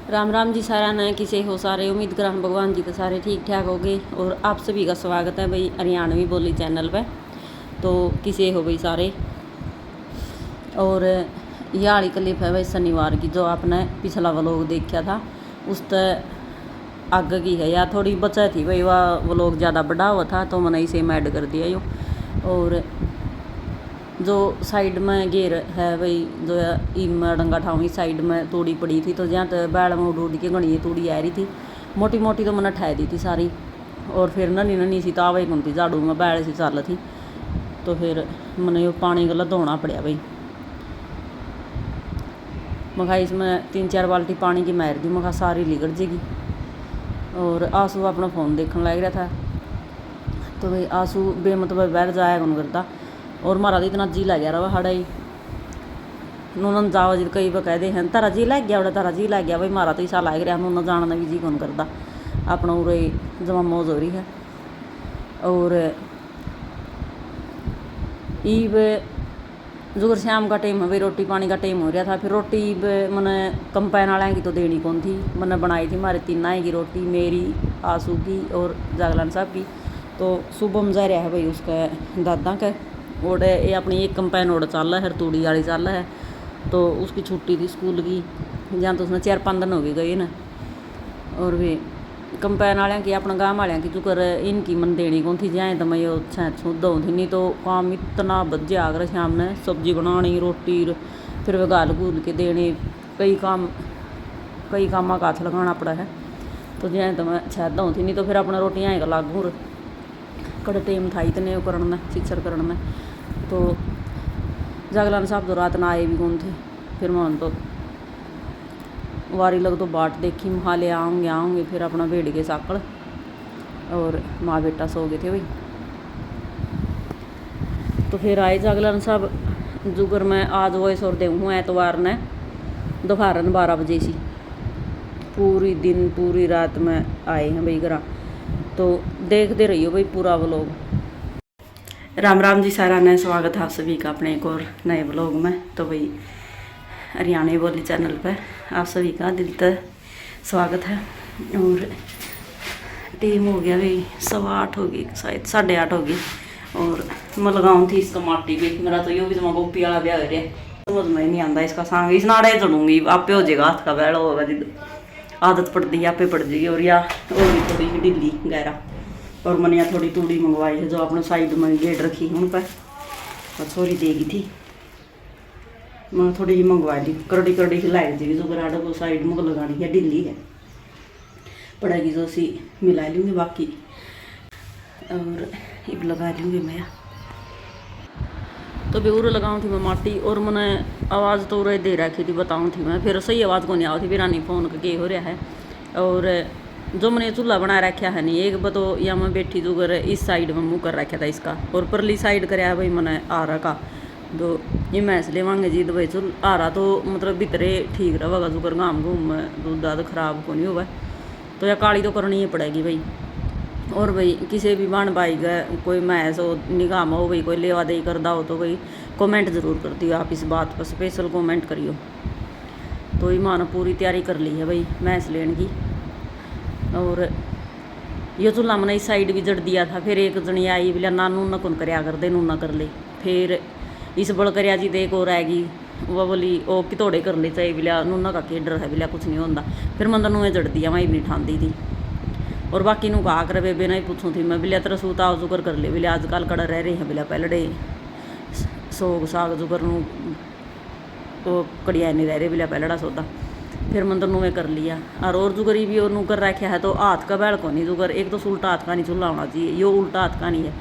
राम राम जी सारा ने किसे हो सारे। उम्मीद कर भगवान जी तो सारे ठीक ठाक हो गए। और आप सभी का स्वागत है भाई हरियाणवी बोली चैनल पे। तो किसे हो भाई सारे। और यह वाली क्लिप है भाई शनिवार की, जो आपने पिछला व्लॉग देखा था उस तक आगे की है, या थोड़ी बचा थी भाई। वह व्लॉग ज़्यादा बड़ा हुआ था तो मैंने इसे ऐड कर दिया यूँ। और जो साइड में घेर है भाई, जो इम डंगा ठाऊँ इस साइड में तूड़ी पड़ी थी, तो जहाँ तक बैल में उड़ के घनी तूड़ी आ रही थी। मोटी मोटी तो मैंने ठह दी थी सारी। और फिर नन्ही नन्ही सी तावा ही घूमती झाड़ू में बैल सी चल थी। तो फिर मैंने पानी गला धोना पड़ा भाई। मैं इसमें 3-4 बाल्टी पानी की मार दी। मैं सारी लिगड़ जाएगी। और आंसू अपना फ़ोन देखने लग रहा था। तो भाई आंसू बेमतलब बाहर जाया कौन करता। और मारा तो इतना जी लग गया रहा हाड़ा ही नून जाओ जी। कई कह दे हैं तारा जी लग गया, बड़ा तारा जी लग गया भाई। मारा तो इसा लग रहा नून जाना भी जी कौन करता। अपना उरे जमा मौज हो रही है। और ईब जुगर शाम का टाइम है भाई, रोटी पानी का टाइम हो रहा था। फिर रोटी मैंने कंपाइन वाले की तो देनी कौन थी। मैंने बनाई थी हमारे तीन की रोटी, मेरी, आंसू की और जागलान साहब की। तो सुबह में जा रहा है भाई उसका दादा का। और ये अपनी एक कंपाइन और चल रहा है, तूड़ी वाली चल है। तो उसकी छुट्टी थी स्कूल की, जहाँ तो उसने 4-5 दिन हो गए ना। और भी कंपाइन वाले की अपना गाँव वाले की चुकर इनकी मन देनी कौन थी। जाए तो मैं शुद्ध होती नहीं। तो काम इतना बजे आकर शाम ने सब्जी बनानी, रोटी, फिर वे गाल गूल के देने, कई काम का हाथ लगाना पड़ा है। तो जाए तो मैं शायद होती नहीं। तो फिर अपना रोटियाँ आएगा लागू कड़े टाइम था इतने करने शिक्षर करने। तो जागलान साहब तो रात ना आए भी कौन थे। फिर मैं तो वारी लग तो बाट देखी, महाले आऊँगे। फिर अपना भेड़ के साकड़ और माँ बेटा सो गए थे भाई। तो फिर आए जागलान साहब जुगर में आज वॉइस और देऊँ एतवार ने दोपहर 12 बजे सी। पूरी दिन पूरी रात में आए हैं भाई घर। तो देखते रहिए भाई पूरा व्लॉग। राम राम जी सारा ने स्वागत है आप सभी का अपने एक और नए व्लॉग में। तो भाई हरियाणवी बोली चैनल पर आप सभी का दिल तक स्वागत है। और टाइम हो गया भाई 8:15 हो गई, शायद 8:30 हो गई। और मैं लगाऊँ थी इसका माटी भी। मेरा तो यो भी जमा गोपी वाला ब्याह हो रहा है, समझ में नहीं आता इसका सांग। इस नाड़े चलूँगी आपे हो जाएगा, हाथ का बैल होगा जिद आदत पड़ती है आपे पड़ जाएगी। और या और भी थोड़ी ढीली गहरा। और मैंने यहाँ थोड़ी तूड़ी मंगवाई है, जो अपने साइड में गेट रखी है उन पर। और छोरी देगी थी, मैं थोड़ी जी मंगवा ली। करड़ी करड़ी खिलाई थी, जो गराडो को साइड में लगानी है, ढीली है पड़ेगी जो सी मिला लूँगी बाकी। और इब लगा लूँगी मैं। तो भी उर लगाऊँ थी मैं माटी। और मैंने आवाज़ तो उरे दे रखी थी, बताऊँ थी मैं। फिर सही आवाज़ को नहीं आ थी, फिर आनी फ़ोन के हो रहा है। और जो मैंने चूल्हा बना रखा है नहीं, एक बतो या मैं बैठी जो कर इस साइड में मुँह कर रखा था इसका। और परली साइड कराया भाई मैंने आ रखा। तो ये मैस लेवांगे जी। तो भाई चुल आ रहा तो मतलब भीतरे ठीक रहेगा। जो कर घाम घूम में दूध दाद खराब को नहीं हुआ। तो या काली तो करनी ही पड़ेगी भाई। और भाई किसी भी बन भाई गए कोई मैस हो निगाह में हो भाई, कोई लेवा दे करदा हो तो भाई कमेंट ज़रूर कर दियो आप। इस बात पर स्पेशल कमेंट करियो। तो ईमान पूरी तैयारी कर ली है भाई मैस लेने की। और ये चूल्हा मैंने इस साइड भी जड़ दिया था। फिर एक जनी आई बोला ना नूना कौन करया कर दे, नूना कर ले। फिर इस बड़ करया जी देख और आएगी वह बोली ओ कितोड़े कर ले चाहे बोलिया नूना का के डर है बोलिया कुछ नहीं होता। फिर मैं नूए जड़ दिया, मैं भी नहीं ठानती थी। और बाकी नू कहा कर बेबे ना ही पूछूँ थी मैं बोलिया तेरा सूता आओ जुकर कर ले बोलिया आजकल कड़ा रह रहे हैं बोलिया पहले सोग साग जुकर नू तो कड़िया नहीं रह रहे बोलिया पहलड़ा सौदा। फिर मंदिर नुए कर लिया। और जुगरी भी और कर रखा है। तो हाथ का बैल को नहीं जुगर, एक तो उल्टा हाथ का नहीं चूल्हा होना चाहिए, यो उल्टा हाथ का नहीं है।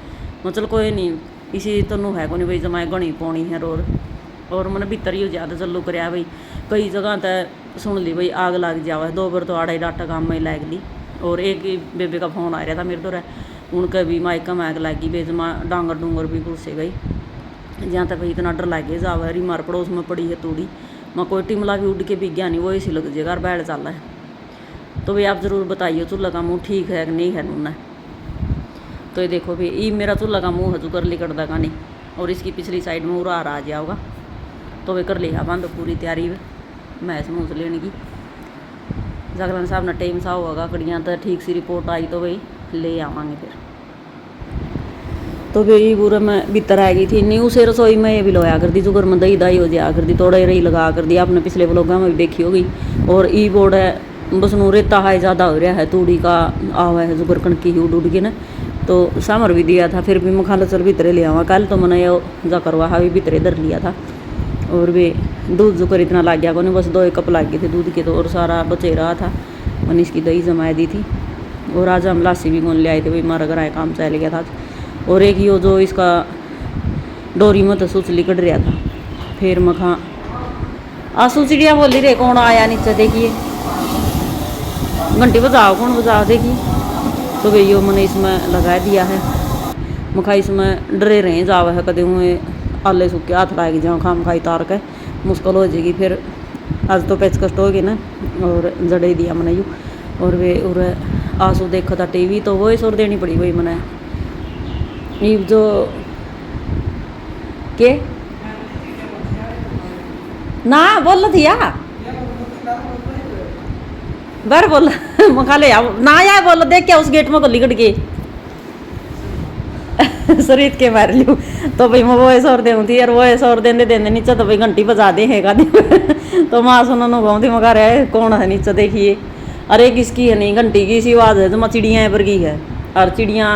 मतलब कोई नहीं इसी तनु है को नहीं भाई जमाए गणी पानी है। और मैंने भीतर ही ज़्यादा चलू कराया भाई। कई जगह तो सुन ली भाई आग लग जावा, 2 बार तो आड़ा ही डाटा काम में लग ली। और एक बेबे का फ़ोन आ रहा था मेरे तो उनका भी माइका में आग लगी बेजमा डांगर डूंगर भी घुसे गई। जहाँ तक भाई इतना डर लगे जावा री मार पड़ोस में पड़ी है तूड़ी। मैं कोई टिमला भी उड़ के भी गया नहीं, वो इसी लग जाएगा बैल चल है। तो भाई आप ज़रूर बताइए चूल्हा का मुँह ठीक है कि नहीं है नूना। तो ये देखो भाई ये मेरा चूल्हा का मुँह है जो कर ली कटदा का नहीं। और इसकी पिछली साइड में उरा आ जाओगा। तो वे कर लिया बंद पूरी तैयारी मैस मूस लेने की। जगलान साहब ने टाइम सा होगा कड़ियाँ तो ठीक सी रिपोर्ट आई तो भाई ले आवांगे फिर। तो भाई पूरा मैं भीतर आ गई थी न्यू से रसोई में ये भी लोया कर दी जुगर में दही दाई हो जाया कर दी थोड़ा रही लगा कर दी आपने पिछले व्लॉगा में भी देखी होगी। और ई बोर्ड है बस नू रेता हाई ज़्यादा हो रहा है तूड़ी का आवा है जुगर कणकी ही उड़ के ना तो सामर भी दिया था फिर भी मखाला चल भीतरे ले आवा कल तो मैंने यो जा करवा भी भीतरे धर लिया था। और वे दूध जुकर इतना लग गया को बस 2 कप लग गए थे दूध के तो और सारा बचे रहा था मैंने इसकी दही जमा दी थी। और आज हम लासी भी कौन ले आए थे भाई हमारा घर आए काम चल गया था। और एक यो जो इसका डोरी में तो सुचली कट रहा था फिर मखा आंसू चिड़िया बोली रे कौन आया नीचे देखिए घंटी बजाओ कौन बजाओ देखिए। तो भाई यो मैंने इसमें लगा दिया है मखा इसमें डरे रहे जाव है कदे हुए आले सूखे हाथ लाएगी जाओ खाम खाई तार के मुश्किल हो जाएगी फिर आज तो पेचकश हो गई ना और जड़े दिया मैंने यू। और वे और आंसू देखा था टीवी तो वो सुर देनी पड़ी वही मैंने ये जो के ना बोल दिया बर बोल मखाले ना यार बोल देख क्या उस गेट में गली कट के शरीर के मार लूँ तो भाई मैं वो ऐसा और दे थी यार वो ऐसा और देंदे देंदे नीचे तो भाई घंटी बजा दे है तो माँ सुनो नो गाँव थी मगा रहे कौन है नीचे देखिए अरे किसकी है नहीं घंटी की सी आवाज़ है तो मैं चिड़िया पर की है और चिड़िया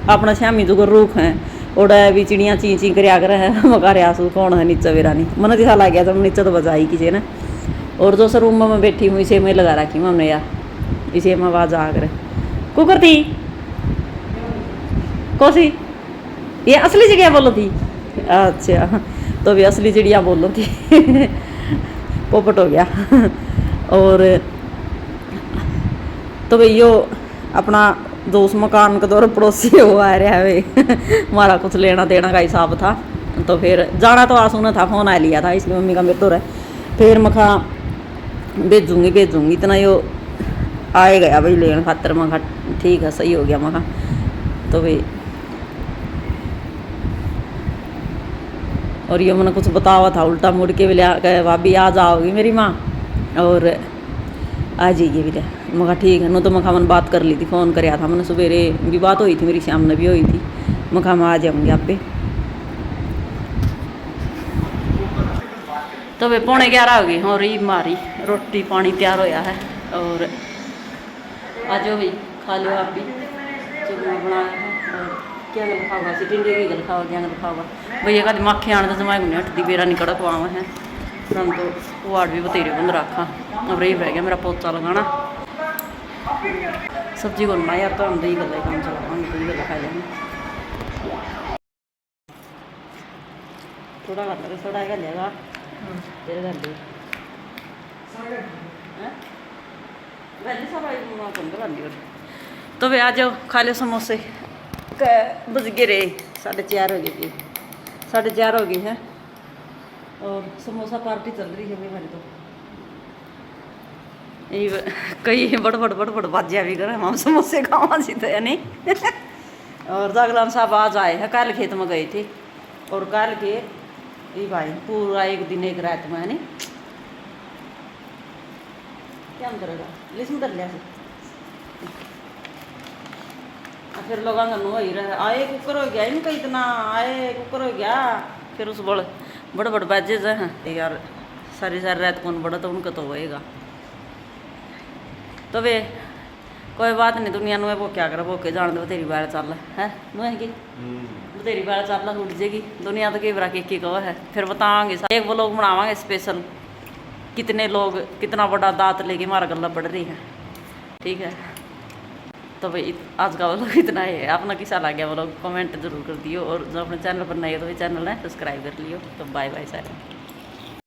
अपना श्यामी जुगर रूख हैं और भी चिड़िया ची ची कर आकर है मका रहा आंसू कौन है नीचे वेरानी मन दिखा लग गया जब नीचे तो बजाई किसी ने। और जो सर रूम में मैं बैठी हूँ इसे मैं लगा रखी हूँ हमने यार इसे में आवाज़ आ कर कुकर थी कौसी ये असली चिड़िया बोलो थी अच्छा तो भी असली चिड़िया बोलो थी पोपट हो गया। और तो भाई यो अपना दोस्त मकान के दौर पड़ोसी वो आ रहा है हमारा कुछ लेना देना का हिसाब था तो फिर जाना तो आंसू ने था फोन आ लिया था इसलिए मम्मी का मेरे तो रहा फिर मखा भेजूंगी इतना यो आए गया भाई लेन खातर मखा ठीक है सही हो गया मखा। तो भाई और ये मैंने कुछ बतावा था उल्टा मुड़ के भी लिया भाभी आ जाओगी मेरी माँ और आ जाइए भी मखा ठीक है नो तो मखा मैंने बात कर ली थी फ़ोन कराया था मैंने सवेरे भी बात हुई थी मेरी शाम ने भी हुई थी मखा मैं आ जाऊँगी आप पे। तो वे 11:15 हो गई और ये हमारी रोटी पानी तैयार होया है और आ जाओ भाई खा लो आप भी जो मैं बनाया है। और क्या गल खाओगा टिंडे की गल खाओ क्या गल खाओगा भैया का मक्खे आने तो जमाए नहीं हटती बेरा नहीं कड़क आवा है हम तो वार्ड भी बतेरे बंद रखा अब रही रह गया मेरा पोचा लगाना सब्जी को बनाया यार तो हम दही गल काम चलावांगे दही गल खा लेंगे थोड़ा कर लगे थोड़ा कर लेगा तेरे घर ले तो वे आ जाओ खा लो समोसे बज गए रे 4:30 हो गए 4:30 हो गई है और समोसा पार्टी चल रही है भाई हमारी तो ये कई बड़ बाजिया भी कर हम समोसे खावा सी थे नहीं और जागलान साहब आज आए हैं कल खेत में गए थे और कल के ये भाई पूरा एक दिन एक रात में है नहीं क्या हम करेगा लिस्ट कर लिया फिर लोग ही रहे आए कुकर हो गया इनका इतना आए कुकर हो गया फिर उस बड़े बाजे हैं यार सारी रात कौन बड़ा तो उनका तो होएगा। तो वे कोई बात नहीं दुनिया नुए वो क्या करे वो के जान दे तेरी बार चल है नुए की तेरी बार चल उठ जाएगी दुनिया तो कई बार की कहो है फिर बताएंगे एक वो लोग बनावांगे स्पेशल कितने लोग कितना बड़ा दांत लेके हमारा गला बढ़ रही है ठीक है। तो भाई आज का वो लोग इतना ही है अपना किसा लग गया वो लोग कमेंट जरूर कर दियो और जो अपने चैनल पर नए हो तो चैनल है सब्सक्राइब कर लियो। तो बाय बाय सारे।